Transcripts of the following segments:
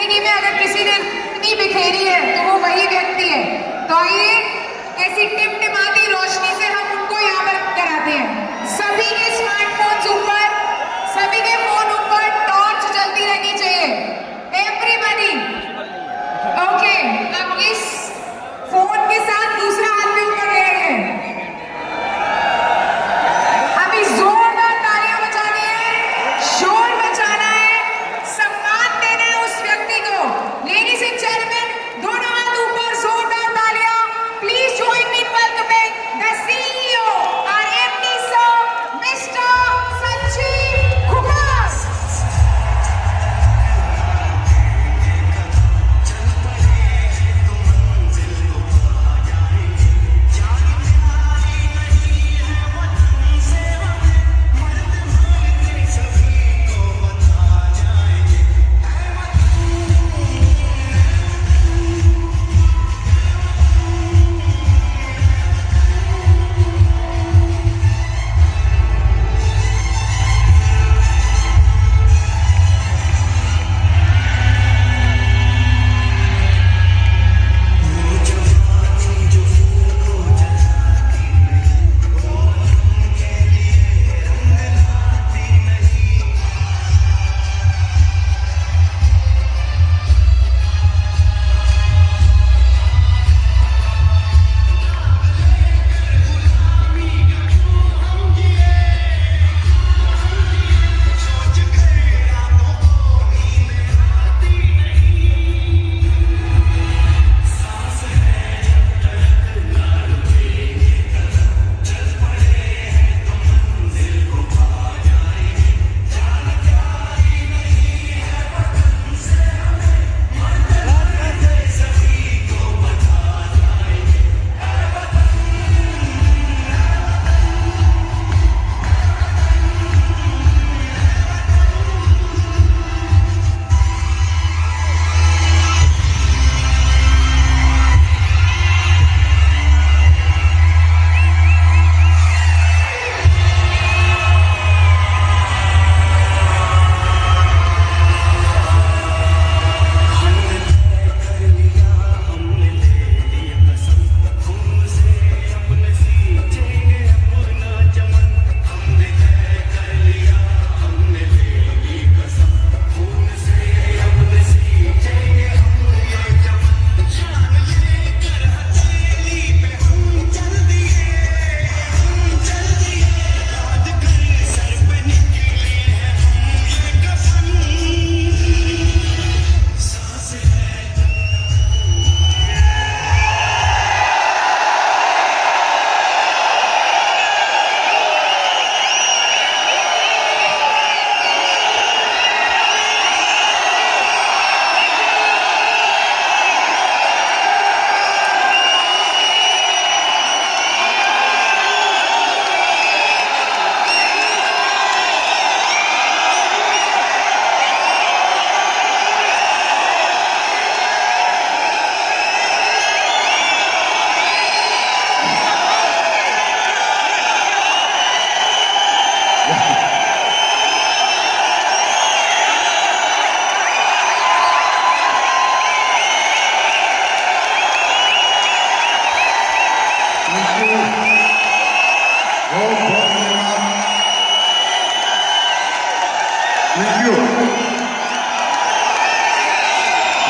जिंदगी में अगर किसी ने इतनी बिखेरी है तो वो वही व्यक्ति है। तो आइए ऐसी टिमटिमाती रोशनी से हम उनको याद कराते हैं। सभी के स्मार्टफोन्स ऊपर, सभी के फोन ऊपर टॉर्च जलती रहनी चाहिए। Everybody okay. अब इस फोन के साथ दूसरा हाथ भी ऊपर ले आइए। अभी जोरदार तालियां बजानी है, शोर मचाना है, सम्मान देना है उस व्यक्ति को। लेडीज एंड जेंटलमैन, दोनों हाथ ऊपर, जोरदार तालियां। Please join me in welcoming the CEO और MD sir mister Sanjeev Kumar.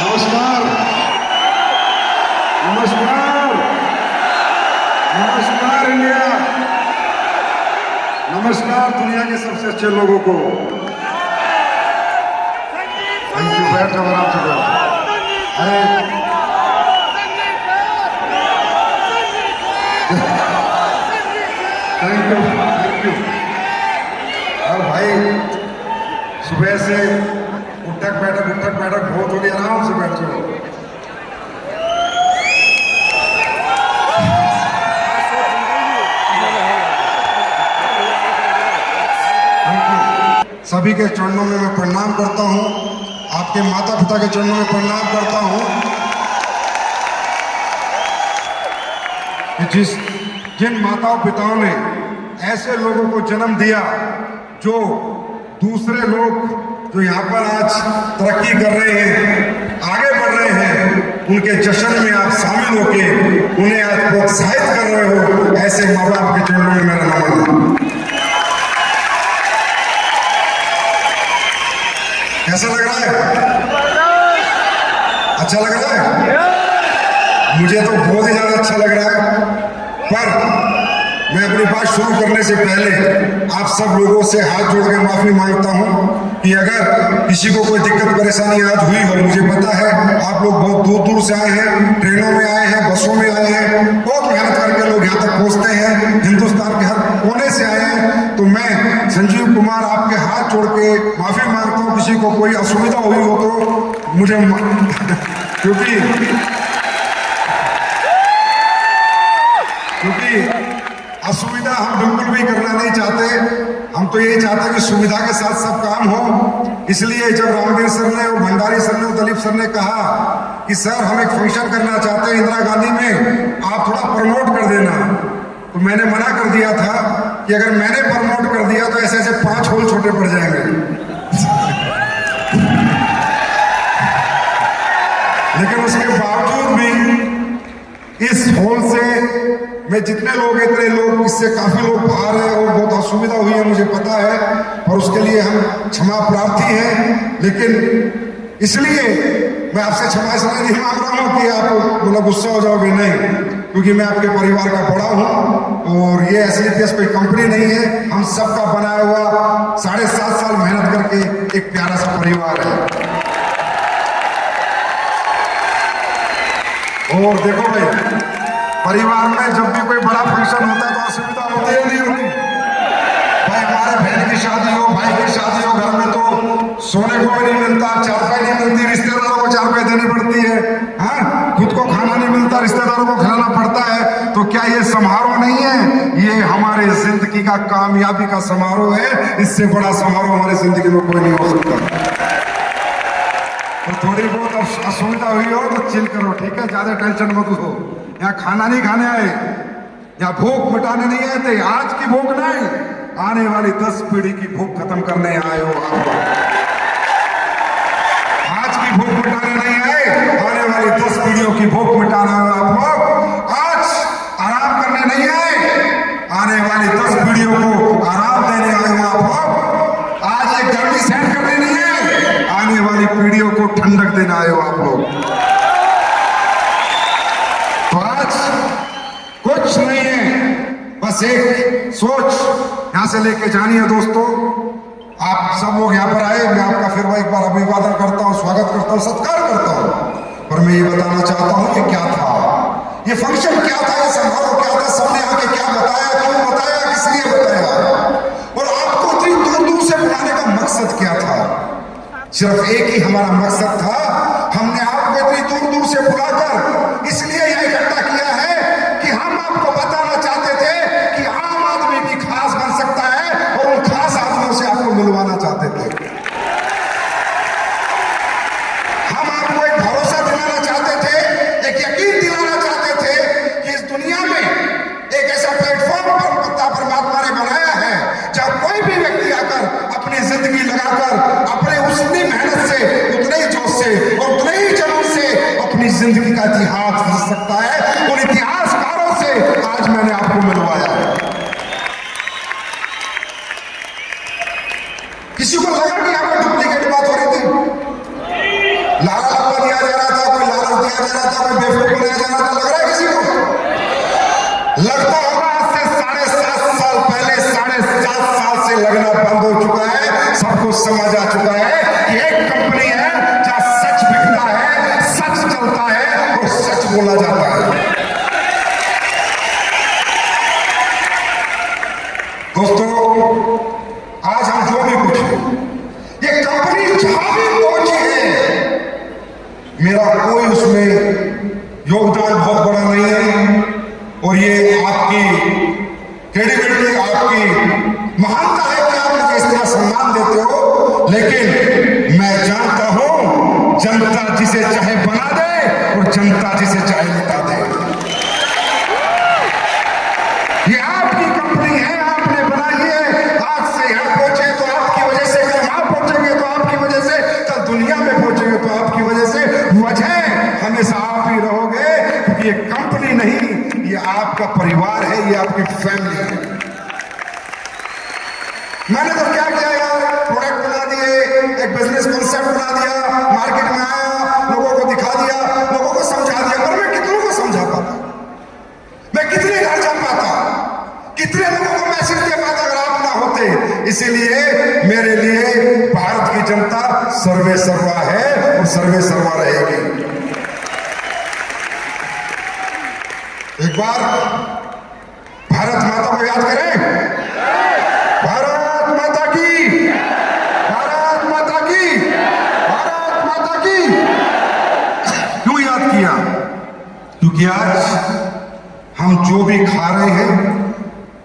नमस्कार, नमस्कार, नमस्कार इंडिया, नमस्कार दुनिया के सबसे अच्छे लोगों को। Thank you. बैठ जाओ आराम से। अरे थैंक यू, थैंक यू। और भाई सुबह से उठक बैठक बहुत हो गई, आराम से बैठ जाओ। सभी के चरणों में मैं प्रणाम करता हूं, आपके माता पिता के चरणों में प्रणाम करता हूं कि जिन माताओं पिताओं ने ऐसे लोगों को जन्म दिया जो दूसरे लोग जो यहाँ पर आज तरक्की कर रहे हैं उनके जश्न में आप शामिल होके उन्हें आज प्रोत्साहित कर रहे हो, ऐसे माँ बाप के चरणों में मेरा नमन है। कैसा लग रहा है? अच्छा लग रहा है? मुझे तो बहुत ही ज्यादा अच्छा लग रहा है। पर मैं अपनी बात शुरू करने से पहले आप सब लोगों से हाथ जोड़ के माफी मांगता हूं कि अगर किसी को कोई दिक्कत परेशानी आज हुई हो। मुझे पता है आप लोग बहुत दूर दूर से आए हैं, ट्रेनों में आए हैं, बसों में आए हैं, बहुत मेहनत करके लोग यहाँ तक पहुंचते हैं, हिंदुस्तान के हर कोने से आए हैं। तो मैं संजीव कुमार आपके हाथ जोड़ के माफी मांगता हूँ। किसी को कोई असुविधा हुई हो तो मुझे क्योंकि असुविधा हम बिल्कुल भी करना नहीं चाहते। हम तो यही चाहते हैं कि सुविधा के साथ सब काम हो। इसलिए जब रामवीर सर ने और भंडारी सर ने और दलीप सर ने कहा कि सर हम एक फंक्शन करना चाहते हैं इंदिरा गांधी में, आप थोड़ा प्रमोट कर देना, तो मैंने मना कर दिया था कि अगर मैंने प्रमोट कर दिया तो ऐसे ऐसे 5 होल छोटे पड़ जाएंगे। लेकिन उसके बावजूद भी इस होल से में जितने लोग हैं इतने लोग, इससे काफी लोग बाहर हैं और बहुत असुविधा हुई है, मुझे पता है, और उसके लिए हम क्षमा प्रार्थी हैं। लेकिन इसलिए मैं आपसे क्षमा इसलिए नहीं मांग रहा हूं कि आप मतलब गुस्सा हो जाओगे, नहीं, क्योंकि मैं आपके परिवार का बड़ा हूं और ये एसलीपीएस कोई कंपनी नहीं है, हम सबका बनाया हुआ 7.5 साल मेहनत करके एक प्यारा सा परिवार है। और देखो भाई, परिवार में जब भी कोई बड़ा फंक्शन होता है तो असुविधा होती है नहीं होती? भाई हमारे बहन की शादी हो, भाई की शादी हो, घर में तो सोने को भी नहीं मिलता, चारपाई नहीं मिलती, रिश्तेदारों को चारपाई देनी पड़ती है, हाँ, खुद को खाना नहीं मिलता, रिश्तेदारों को खिलाना पड़ता है। तो क्या ये समारोह नहीं है? ये हमारे जिंदगी का कामयाबी का समारोह है। इससे बड़ा समारोह हमारी जिंदगी में कोई नहीं हो सकता। और थोड़ी बहुत असुविधा हुई हो तो चिल करो, ठीक है, ज्यादा टेंशन मत लो। यहाँ खाना नहीं खाने आए, यहाँ भूख मिटाने नहीं आए थे। आज की भूख नहीं, आने वाली 10 पीढ़ी की भूख खत्म करने आए हो आप लोग। आज की भूख मिटाने नहीं आए, आने वाली 10 पीढ़ियों की भूख मिटाना है आप लोग। आज आराम करने नहीं आए, आने वाली 10 पीढ़ियों को आराम देने आए हो आप लोग। आज ये गर्मी सहन करने नहीं आए, आने वाली पीढ़ियों को ठंडक देना आए हो आप लोग। तो आज कुछ नहीं है, बस एक सोच यहां से लेके जानी है। दोस्तों, आप सब लोग यहां पर आए, मैं आपका फिर एक बार अभिवादन करता हूं, स्वागत करता हूं, सत्कार करता हूं। पर मैं ये बताना चाहता हूं कि क्या था ये फंक्शन, क्या था ये समारोह, क्या था, सबने आके क्या बताया, क्यों बताया, किस लिए बताया, और आपको इतनी दूर दूर से बुलाने का मकसद क्या था? सिर्फ एक ही हमारा मकसद था। हमने आपको इतनी दूर दूर से बुलाकर इसलिए यह इकट्ठा किया है कि हम आपको बताना चाहते थे कि आम आदमी भी खास बन सकता है, और उन खास आदमियों से आपको मिलवाना चाहते थे। हम आपको एक भरोसा दिलाना चाहते थे, एक यकीन दिलाना चाहते थे कि इस दुनिया में एक ऐसा प्लेटफॉर्म परमात्मा ने बनाया है जहां कोई भी व्यक्ति आकर अपनी जिंदगी लगाकर अपने उतनी मेहनत से, उतने ही जोश से और उतने ही जुनून से अपनी जिंदगी का इतिहास लिख सकता है। उन इतिहासकारों से आज मैंने आपको मिलवाया है। किसी को लगा कि यहाँ पर डुप्लीकेट बात हो रही थी, लाला लप्पा दिया जा रहा था, कोई लालच दिया जा रहा था, कोई बेवकूफ बनाया जा रहा था, लग रहा है किसी को? लगता होगा आज से 7.5 साल पहले, 7.5 साल से लगना बंद हो चुका है। सबको समझ आ चुका है कि एक कंपनी है जहां सच बिकता है, सच चलता है और सच बोला जाता है। दोस्तों, आज हम जो भी कुछ हैं, ये कंपनी जहां भी पहुंची है, मेरा कोई उसमें योगदान बहुत बड़ा नहीं है, और ये आपकी क्रेडिबिलिटी, आपकी महानता है कि आप मुझे इस तरह सम्मान देते हो। लेकिन मैं जानता हूं जनता जिसे चाहे बना दे और जनता जिसे चाहे मिटा दे। ये आपकी कंपनी है, आपने बनाई है। आज से यहां पहुंचे तो आपकी वजह से, कल वहां पहुंचेंगे तो आपकी वजह से, कल दुनिया में पहुंचेंगे तो आपकी वजह से। वजह हमेशा आप ये कंपनी नहीं, ये आपका परिवार है, ये आपकी फैमिली है। मैंने तो क्या किया यार, प्रोडक्ट बना दिए, एक बिजनेस कॉन्सेप्ट बना दिया, मार्केट में आया, लोगों को दिखा दिया, लोगों को समझा दिया, पर मैं कितनों को समझा पाता, मैं कितने घर जा पाता, कितने लोगों को मैसेज दे पाता अगर आप ना होते। इसीलिए मेरे लिए भारत की जनता सर्वे सर्वा है और सर्वे सर्वा रहेगी। एक बार भारत माता को याद करें। भारत माता की, भारत माता की, भारत माता की। क्यों याद किया? क्योंकि आज हम जो भी खा रहे हैं,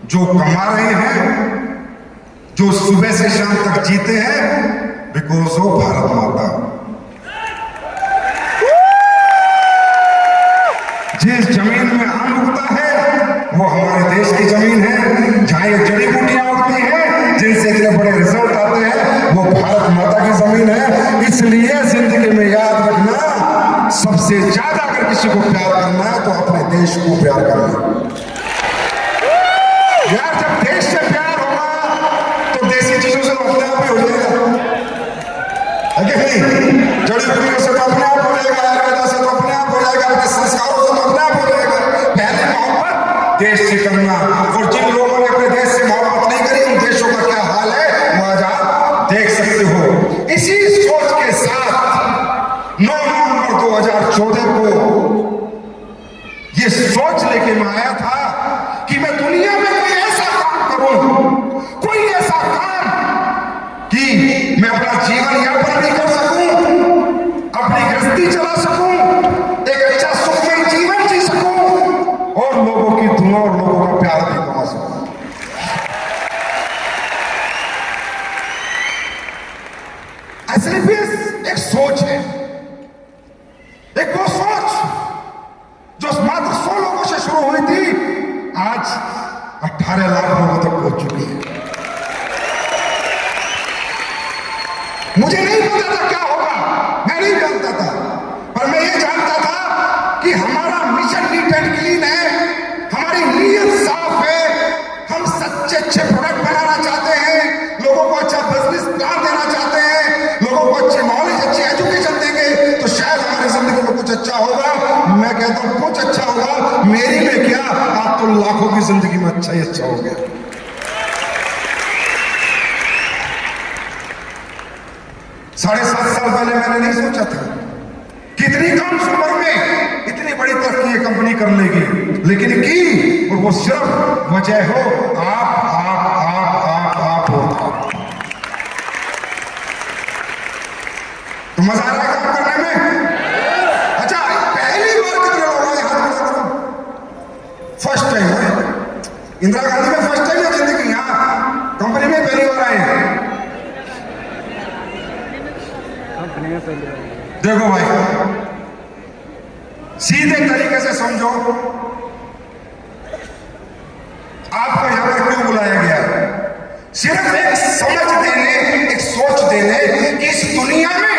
जो कमा रहे हैं, जो सुबह से शाम तक जीते हैं, बिकॉज ऑफ भारत माता। जिस जमीन में अन्न उगता है वो हमारे देश की जमीन है। जहां ये जड़ी बूटियां उगती हैं, जिनसे इतने बड़े रिजल्ट आते हैं, वो भारत माता की जमीन है। इसलिए जिंदगी में याद रखना, सबसे ज्यादा अगर किसी को प्यार करना है तो अपने देश को प्यार करना। यार जब देश से प्यार होगा तो देसी चीजों से तो अपने आप ही हो जाएगा, है कि नहीं? जड़ी बूटियों से तो अपने आप हो जाएगा, आयुर्वेदा से तो अपने आप हो जाएगा, अपने संस्कारों से तो अपने आप हो जाएगा। पहले मोहब्बत देश से करना, और जिन लोगों ने अपने देश से मोहब्बत नहीं करी, उन देशों का क्या हाल है वो आज आप देख सकते हो। इसी सोच के साथ 9 नवंबर 2014 को ये सोच लेके मैं आया था कि मैं दुनिया में कोई ऐसा काम करूं, कोई ऐसा काम कि मैं अपना जीवन यापन भी कर सकूं, अपनी गृहस्थी चला सकूं, एक अच्छा सुखमय जीवन जी सकूं और लोगों की दुआ और लोगों का प्यार भी कमा सकूं। ऐसे भी एक सोच है, एक वो सोच जो मात्र 100 लोगों से शुरू हुई थी, आज 18 लाख लोगों तक पहुंच चुकी है। मुझे नहीं पता था क्या होगा, मैं नहीं जानता था, पर मैं ये जानता था कि हमारा मिशन नीट एंड क्लीन है, हमारी नीयत साफ है, हम सच्चे अच्छे प्रोडक्ट बनाना चाहते हैं, लोगों को अच्छा बिजनेस प्लान देना चाहते हैं, लोगों को अच्छी नॉलेज, अच्छी एजुकेशन देंगे तो शायद हमारी जिंदगी में कुछ अच्छा होगा। मैं कहता हूं कुछ अच्छा होगा, मेरी में क्या, आप तो लाखों की जिंदगी में अच्छा ही अच्छा हो गया। 7.5 साल पहले मैंने नहीं सोचा था कि इतनी कम उम्र में इतनी बड़ी तरक्की ये कंपनी कर लेगी, लेकिन की, और वो सिर्फ वजह हो आप हो। तो मजा आ रहा है काम करने में? अच्छा, पहली बार कितने लोग आए, हाथ खड़ा करो। फर्स्ट टाइम है इंदिरा गांधी में, फर्स्ट टाइम है जिंदगी, यहाँ कंपनी में पहली बार आए हैं। देखो भाई, सीधे तरीके से समझो, आपको यहां पर क्यों बुलाया गया? सिर्फ एक समझ देने, एक सोच देने कि इस दुनिया में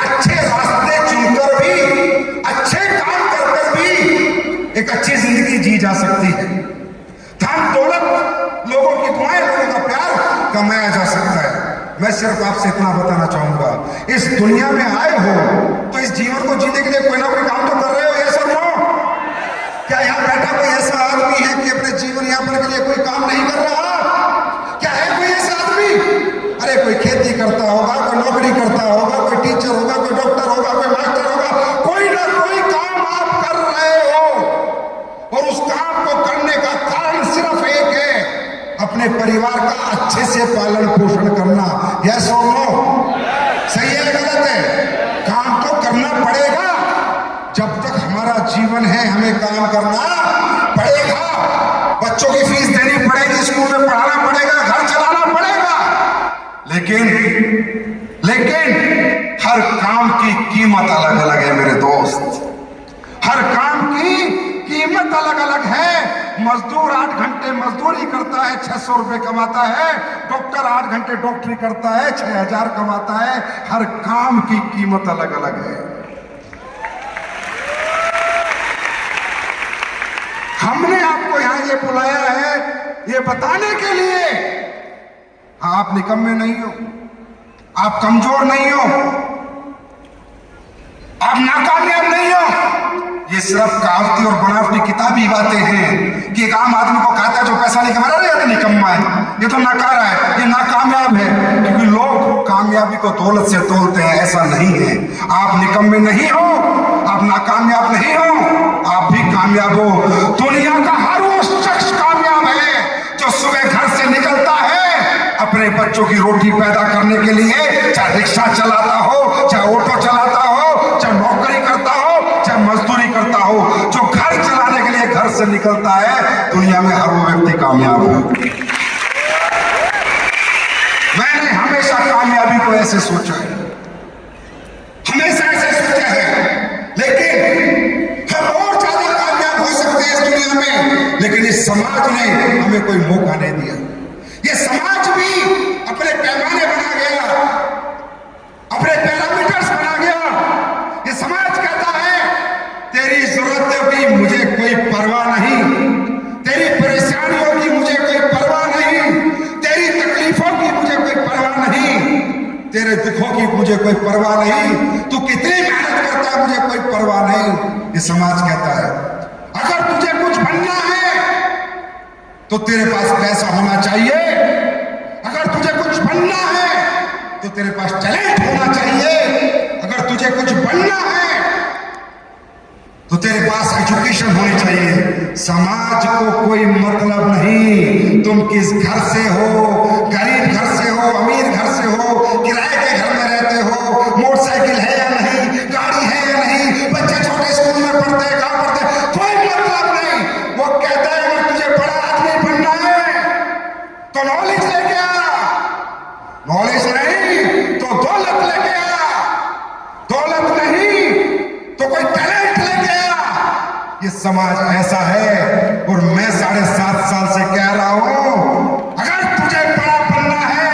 अच्छे रास्ते चुनकर भी, अच्छे काम कर भी एक अच्छी जिंदगी जी जा सकती है। धन दौलत, लोगों की दुआएं, लोगों का प्यार कमाया जा सकता है। मैं सिर्फ आपसे इतना बताना चाहूंगा, इस दुनिया में आए हो तो इस जीवन को जीने के लिए कोई ना कोई काम तो कर रहे हो, यस और नो? क्या यहाँ बैठा कोई ऐसा आदमी है कि अपने जीवन यापन के लिए कोई काम नहीं कर रहा? क्या है कोई ऐसा आदमी? अरे कोई खेती करता होगा, कोई नौकरी करता होगा, कोई टीचर होगा, कोई डॉक्टर होगा, कोई मास्टर होगा, कोई ना कोई काम आप कर रहे हो, और उस काम को करने का कारण सिर्फ एक है, अपने परिवार का अच्छे से पालन पोषण करना। यस और नो? सही है गलत है? काम तो करना पड़ेगा, जब तक हमारा जीवन है हमें काम करना पड़ेगा। बच्चों की फीस देनी पड़ेगी, स्कूल में पढ़ाना पड़ेगा, घर चलाना पड़ेगा, लेकिन हर काम की कीमत अलग अलग है मेरे दोस्त। हर काम की कीमत अलग अलग है। मजदूर 8 घंटे मजदूरी करता है, 600 रुपए कमाता है। डॉक्टर 8 घंटे डॉक्टरी करता है, 6000 कमाता है। हर काम की कीमत अलग अलग है। लिए बुलाया है ये बताने के लिए आप निकम्मे नहीं हो, आप कमजोर नहीं हो, आप नाकामयाब नहीं हो। ये सिर्फ कहावती और बनावटी किताबी बातें हैं कि एक आम आदमी को कहता है जो पैसा नहीं कमा रहा है, ये तो निकम्मा है, ये तो नकारा है, ये नाकामयाब है। क्योंकि लोग कामयाबी को दौलत से तोलते हैं, ऐसा नहीं है। आप निकम्मे नहीं हो, आप नाकामयाब नहीं हो, आप भी कामयाब हो। दुनिया का हर वो शख्स कामयाब है जो सुबह घर से निकलता है अपने बच्चों की रोटी पैदा करने के लिए, चाहे रिक्शा चलाता हो, चाहे ऑटो चलाता हो, चाहे नौकरी करता हो, चाहे मजदूरी करता हो, जो घर चलाने के लिए घर से निकलता है, दुनिया में हर वो व्यक्ति कामयाब है। मैंने हमेशा कामयाबी को ऐसे सोचा है, हमेशा ऐसे सोचा है, लेकिन हम और ज्यादा कामयाब हो सकते हैं इस दुनिया में, लेकिन इस समाज ने हमें कोई मौका नहीं दिया। ये समाज भी अपने पैमाने बना गया, अपने पैरामीटर्स बना गया। ये समाज कहता है तेरी जरूरतों की मुझे कोई परवाह नहीं, तेरी परेशानियों की मुझे कोई परवाह नहीं, तेरी तकलीफों की मुझे कोई परवाह नहीं, तेरे दुखों की मुझे कोई परवाह नहीं, तू कितनी मेहनत करता है मुझे कोई परवाह नहीं। ये समाज कहता है अगर तुझे कुछ बनना है तो तेरे पास पैसा होना चाहिए, अगर तुझे कुछ बनना है तो तेरे पास टैलेंट होना चाहिए, अगर तुझे कुछ बनना है तो तेरे पास एजुकेशन होनी चाहिए। समाज को कोई मतलब नहीं तुम किस घर से हो, गरीब घर से हो, अमीर घर से हो, किराए के घर में रहते हो, मोटरसाइकिल है या नहीं, गाड़ी है या नहीं, बच्चे छोटे स्कूल में पढ़ते हैं, कहां पढ़ते हैं, कोई मतलब नहीं। वो कहता है अगर तुझे बड़ा आदमी बनना है तो नॉलेज लेके आ, नॉलेज नहीं तो दौलत लेके आ, दौलत नहीं तो कोई टैलेंट लेके आ। ये समाज ऐसा है और मैं 7.5 साल से कह रहा हूं अगर तुझे बड़ा बनना है,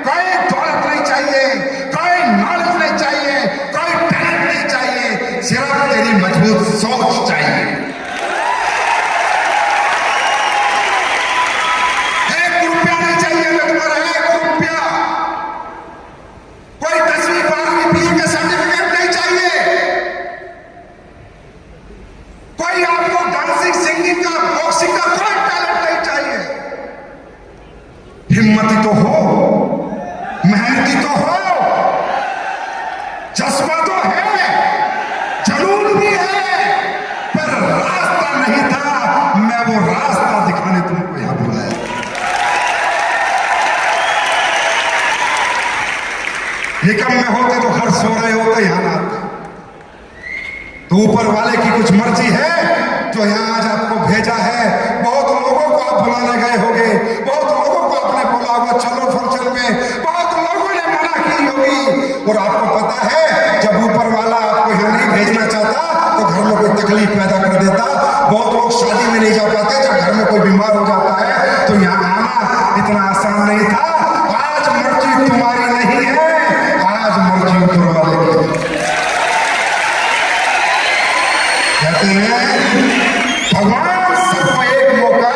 कोई दौलत नहीं चाहिए, कोई नॉलेज नहीं चाहिए, कोई टैलेंट नहीं चाहिए, सिर्फ तेरी मजबूत सोच चाहिए। हिम्मती तो हो, मेहनती तो हो, जज्बा तो है, जुनून भी है, पर रास्ता नहीं था। मैं वो रास्ता दिखाने तुमको यहां बुलाया। निकम्मे होते तो घर सो रहे होते, यहां ना आते। तो ऊपर वाले की कुछ मर्जी है जो यहां आज आपको भेजा है। बहुत लोगों को आप बुलाने गए होंगे, बहुत लोगों को आपने बोला होगा चलो फंक्शन में, बहुत लोगों ने मना की होगी, और आपको पता है जब ऊपर वाला आपको यहां नहीं भेजना चाहता तो घर में कोई तकलीफ पैदा कर देता। बहुत लोग शादी में नहीं जा पाते, जब घर में कोई बीमार हो जाता है तो यहाँ आना इतना आसान नहीं था। आज मर्जी तुम्हारी नहीं है, आज मर्जी ऊपर वाले की। कहते हैं भगवान सबको एक मौका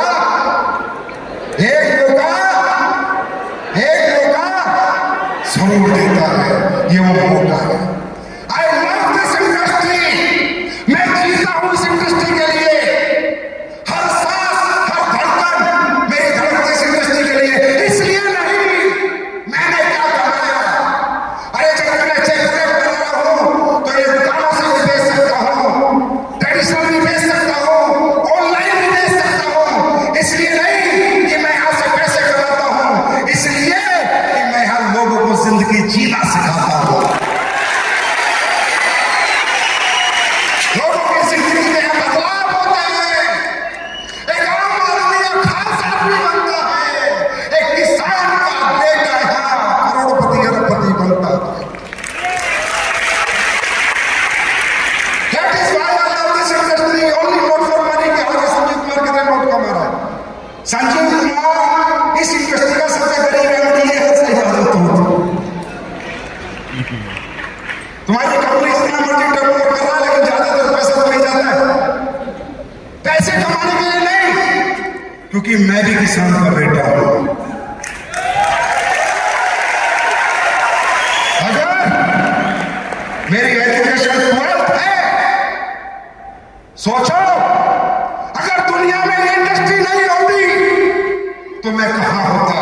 जरूर देता है, ये वो मौका है। आई लव दिस इंडस्ट्री, मैं जीता हूं इस इंडस्ट्री के लिए, हर सांस हर धड़कन मेरी धड़कती इस इंडस्ट्री के लिए। इसलिए नहीं मैंने क्या कमाया, अरे जब मैं चेक बना रहा हूं तो ये दुकानों से भी बेच सकता हूं, ट्रेडिशनल भी बेच सकता हूं, ऑनलाइन भी बेच सकता हूं। इसलिए नहीं कि मैं यहां से पैसे कमाता हूं, इसलिए कि मैं हर लोगों को जिंदगी जीना सिखाता हूं। क्योंकि मैं भी किसान का बेटा हूं। अगर मेरी एजुकेशन 12th है, सोचो अगर दुनिया में इंडस्ट्री नहीं होती तो मैं कहां होता,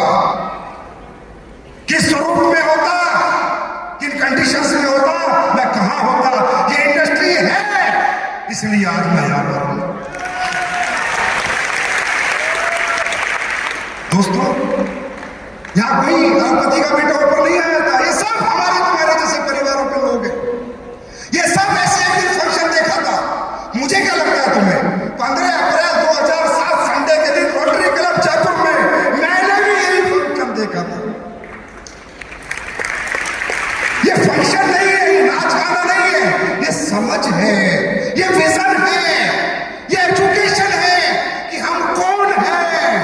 किस स्वरूप में होता, किन कंडीशंस में होता, मैं कहां होता। ये इंडस्ट्री है इसलिए आज मैं यहां पर हूं। दोस्तों, यहां कोई राष्ट्रपति का बेटा ऊपर नहीं आया था। ये सब हमारे तुम्हारे जैसे परिवारों के लोग हैं। ये सब ऐसे एक दिन फंक्शन देखा था। मुझे क्या लगता है तुम्हें, 15 अप्रैल 2007 संडे के दिन रोटरी क्लब जयपुर में मैंने भी यही फंक्शन देखा था। ये फंक्शन नहीं है, ये नाच गाना नहीं है, ये समझ है, ये विजन है, ये एजुकेशन है कि हम कौन हैं,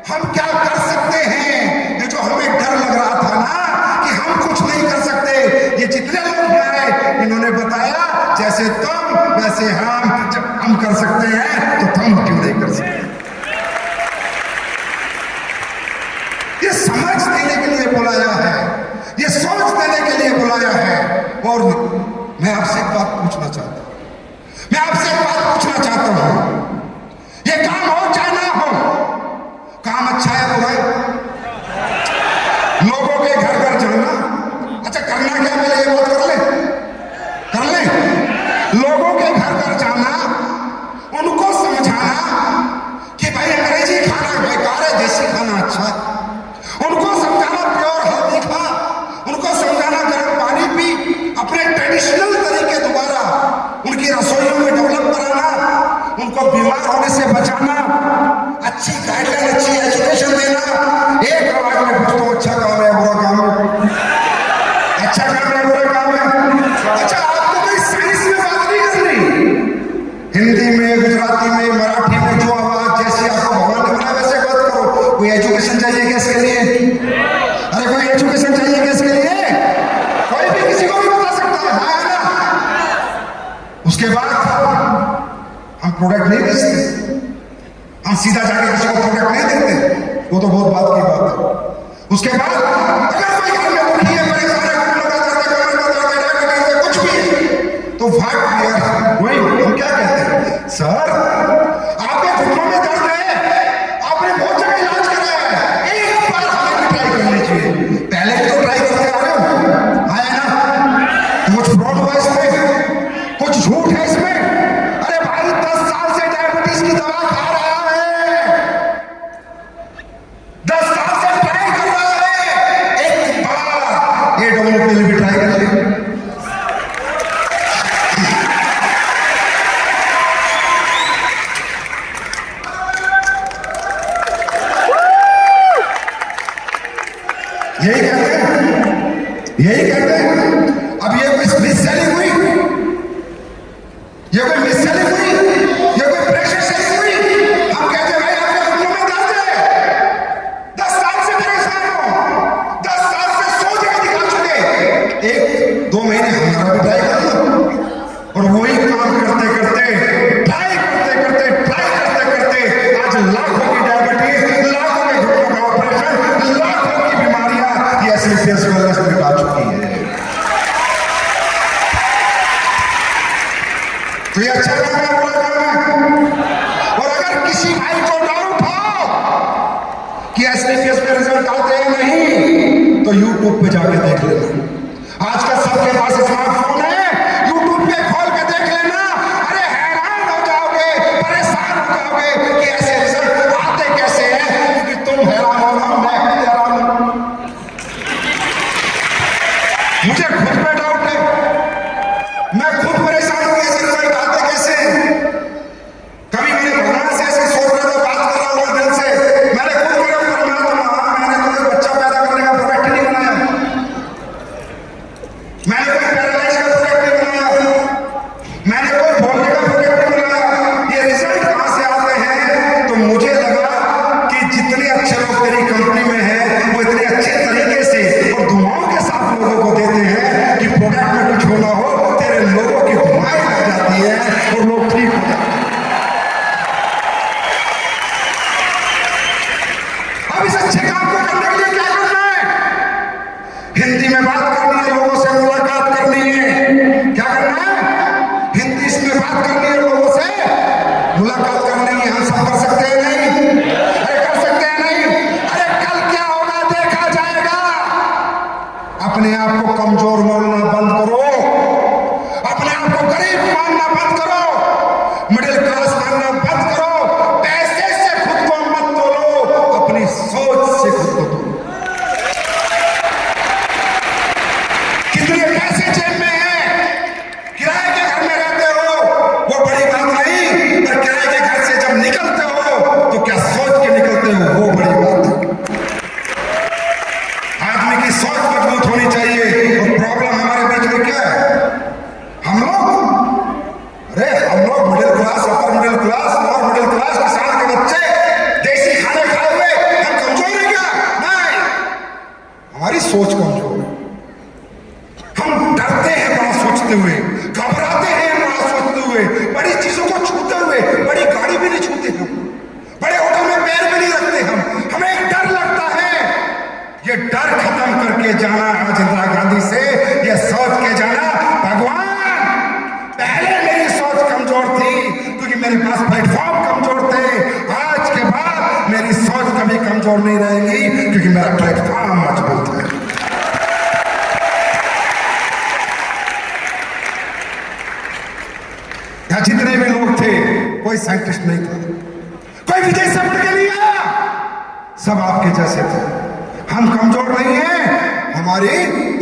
हम क्या कर सकते हैं। ये जो हमें डर लग रहा था ना कि हम कुछ नहीं कर सकते, ये जितने लोग आए इन्होंने बताया जैसे तुम वैसे हम, जब हम कर सकते हैं तो तुम क्यों नहीं कर सकते। ये समझ देने के लिए बुलाया है, ये सोच देने के लिए बुलाया है। और मैं आपसे एक बात पूछना चाहता हूं, मैं आपसे एक बात पूछना चाहता हूं, ये काम हो चाहे ना हो, काम अच्छा है बुरा है? लोगों के घर घर जाना, अच्छा करना क्या, पहले ये बात कर ले, लोगों के घर घर जाना, उनको समझाना कि भाई अंग्रेजी खाना बेकार है, देसी खाना अच्छा है। उनको समझाना प्योर हेल्दी खा, उनको समझाना गर्म पानी पी, अपने ट्रेडिशनल तरीके दोबारा उनकी रसोइयों में डेवलप कराना, उनको बीमार होने से बचाना, अच्छी गाइडलाइन, अच्छी एजुकेशन देना। एक आवाज में पूछता हूं, अच्छा काम है बुरा काम है? अच्छा काम है बुरा काम है? अच्छा, आपको कोई साइंस में बात नहीं करनी, हिंदी में, गुजराती में, मराठी में, जो आवाज जैसी आपको भगवान ने बनाया वैसे बात करो। कोई एजुकेशन चाहिए क्या इसके लिए? अरे कोई एजुकेशन चाहिए क्या इसके लिए? कोई भी किसी को भी बता सकता है ना। उसके बाद हम प्रोडक्ट नहीं बेचते, हम सीधा जाके किसी को प्रोडक्ट नहीं देते, वो तो बहुत बात की बात है। उसके बाद अगर कोई घर में दुखी है, परेशान है, घुटनों का दर्द है, कमर का दर्द है, डायबिटीज है, कुछ भी है, तो व्हाट वी आर डूइंग, हम क्या कहते हैं, सर आपके घुटनों में दर्द है, आपने बहुत जगह इलाज कराया है, एक बार हमें भी ट्राई कर लीजिए। पहले भी तो ट्राई करते आ रहे हो, आया ना? कुछ फ्रॉड हुआ इसमें, कुछ झूठ है इसमें। अरे भाई 10 साल से डायबिटीज की दवा खा रहा है, 10 साल से ट्राई कर रहा है, एक बार ये डोलो पिल भी ट्राई कर ले। यही कहते हैं, यही कहते हैं। अब ये कोई मिस सेलिंग हुई, ये कोई मिस सेलिंग हुई, ये कोई प्रेशर सेलिंग हुई? हम कहते हैं भाई आपके घुटनों में दर्द है, 10 साल से परेशान हो, 10 साल से 100 जगह दिखा चुके, 1-2 महीने हमारा भी ट्राई कर लो। और वही काम करते करते, ट्राई करते करते, ट्राई करते करते आज लाखों की डायबिटीज, लाखों के घुटनों का ऑपरेशन, लाखों की बीमारियां ये एसलीपीएस वेलनेस में आ चुकी है। तो ये अच्छा काम है बुरा काम है? और अगर किसी भाई को डाउट हो कि एसलीपीएस में रिजल्ट आते हैं नहीं, तो यूट्यूब पे जाके देख लेना। आजकल सबके पास स्मार्टफोन है, यूट्यूब पे खोल के देख लेना। अरे हैरान हो जाओगे, परेशान हो जाओगे कि ऐसे रिजल्ट आते कैसे हैं। क्योंकि तुम हैरान हो ना, मैं खुद हैरान हूं। मुझे खुद पे डाउट है, मैं खुद परेशान हूं, ऐसे रिजल्ट आते कैसे हैं। कभी मेरे भगवान से ऐसे सोच रहा था, बात कर रहा हूं दिल से, मैंने खुद मेरे परमात्मा, मैंने तुम्हें बच्चा पैदा करने का प्रोडक्ट नहीं बनाया, मैंने कोई पैरालाइज मानना बंद करो, मिडिल क्लास मानना बंद करो, पैसे से खुद को मत तोलो, अपनी सोच से खुद को तोलो। कितने पैसे जेब में है, किराए के घर में रहते हो वो बड़ी बात नहीं, पर किराए के घर से जब निकलते हो तो क्या सोच के निकलते हो वो बड़ी बात है। आदमी की सोच मजबूत होनी चाहिए। और प्रॉब्लम हमारे बीच में क्या है, हम लोग middle class, upper middle class, lower middle class किसान के बच्चे देसी खाने खाए हुए हम कमजोर है क्या? नहीं, हमारी सोच कमजोर है। हम डरते हैं बड़ा सोचते हुए, घबराते हैं बड़ा सोचते हुए, बड़ी चीजों को छूते हुए, बड़ी गाड़ी भी नहीं छूते हम, बड़े होटल में पैर भी नहीं रखते हम, हमें एक डर लगता है। ये डर खत्म करके जाना आज इंदिरा गांधी से, ये सोच के जाना भगवान पहले मेरी सोच कमजोर थी क्योंकि मेरे पास प्लेटफॉर्म कमजोर थे, आज के बाद मेरी सोच कभी कमजोर नहीं रहेगी क्योंकि मेरा प्लेटफॉर्म मजबूत है। यहां जितने भी लोग थे कोई साइंटिस्ट नहीं था, कोई विदेश से पढ़ के नहीं आया, सब आपके जैसे थे। हम कमजोर नहीं हैं, हमारी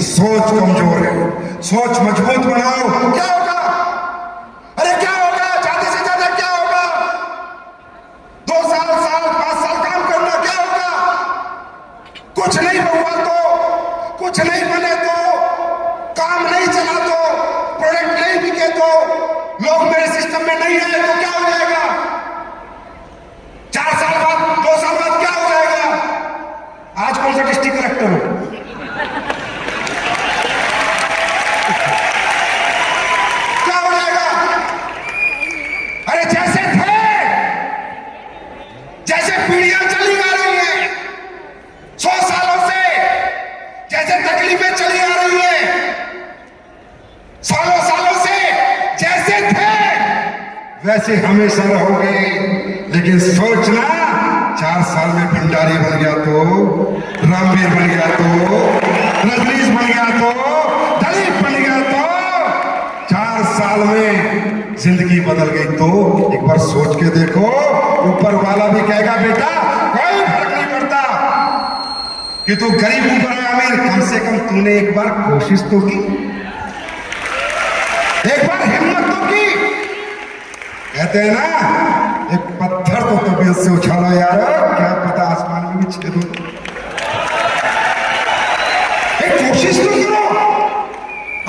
सोच कमजोर है। सोच मजबूत बनाओ, क्या होगा? अरे क्या होगा? ज्यादा से ज्यादा क्या होगा? 2 साल 5 साल काम करना, क्या होगा? कुछ नहीं हुआ तो, कुछ नहीं बने तो, काम नहीं चला तो, प्रोडक्ट नहीं बिके तो, लोग मेरे सिस्टम में नहीं आए तो क्या हो जाएगा? 4 साल बाद, 2 साल बाद क्या हो जाएगा? आज कौन सा डिस्ट्रिक्ट कलेक्टर हो? क्या हो जाएगा? अरे जैसे थे, जैसे पीढ़ियां चली आ रही हैं 100 सालों से, जैसे तकलीफें चली आ रही है सालों सालों से, जैसे थे वैसे हमेशा रहोगे। लेकिन सोचना, 4 साल में भंडारी बन गया तो, रामवीर बन गया तो, रजनीश बन गया तो, दलीप बन गया तो, 4 साल में जिंदगी बदल गई तो एक बार सोच के देखो। ऊपर वाला भी कहेगा बेटा कोई फर्क नहीं पड़ता कि तू गरीब ऊपर है अमीर, कम से कम तूने एक बार कोशिश तो की, एक बार हिम्मत तो की। कहते हैं ना, एक पत्थर तो तबीयत से उछालो यार, क्या पता आसमान में भी छेद हो। एक कोशिश तो करो।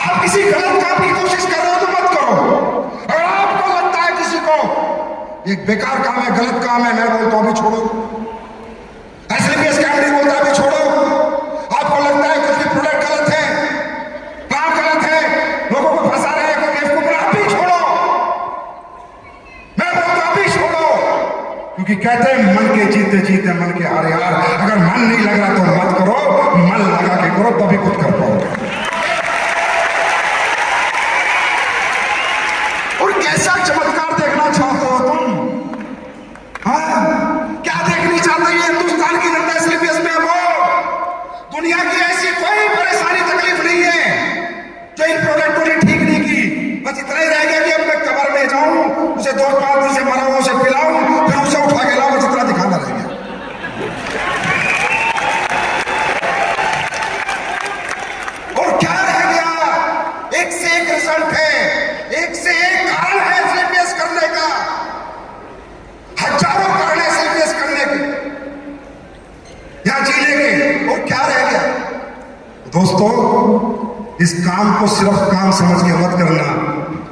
आप किसी गलत काम की कोशिश कर रहे हो तो मत करो। अगर आपको लगता है किसी को एक बेकार काम है, गलत काम है, मैं बोलता हूं अभी छोड़ो। एसलीपीएस कैंडी बोलता है अभी छोड़ो। आपको लगता है कुछ भी प्रोडक्ट गलत है, काम गलत है, लोगों को फंसा रहे हैं, कोई बेवकूफ है, अभी छोड़ो। मैं बोलता अभी छोड़ो, क्योंकि कहते हैं मन के जीते जीते मन के हारे हार। अगर मन नहीं लग रहा तो मत करो, मन लगा के करो तभी कुछ कर पाओगे। और कैसा चमत्कार देखना चाहते हो तुम? हाँ, क्या देखनी चाहते हो? हिंदुस्तान की जनता एसलीपीएस में वो दुनिया की ऐसी कोई परेशानी तकलीफ नहीं है जो इन प्रोडक्टों ने ठीक नहीं की। बस इतना ही रह गया कि अब मैं कब्र में जाऊं, उसे 2-5 दिन से मरा हुआ उसे पिलाऊं, फिर उसे उठा के लाऊं, बस इतना दिखाना रह गया। और क्या रह गया? एक से एक रिजल्ट है, एक से एक कारण है एसलीपीएस करने का, हजारों कारण है एसलीपीएस करने के या जीने के। और क्या रह गया? दोस्तों, इस काम को सिर्फ काम समझ के मत करना,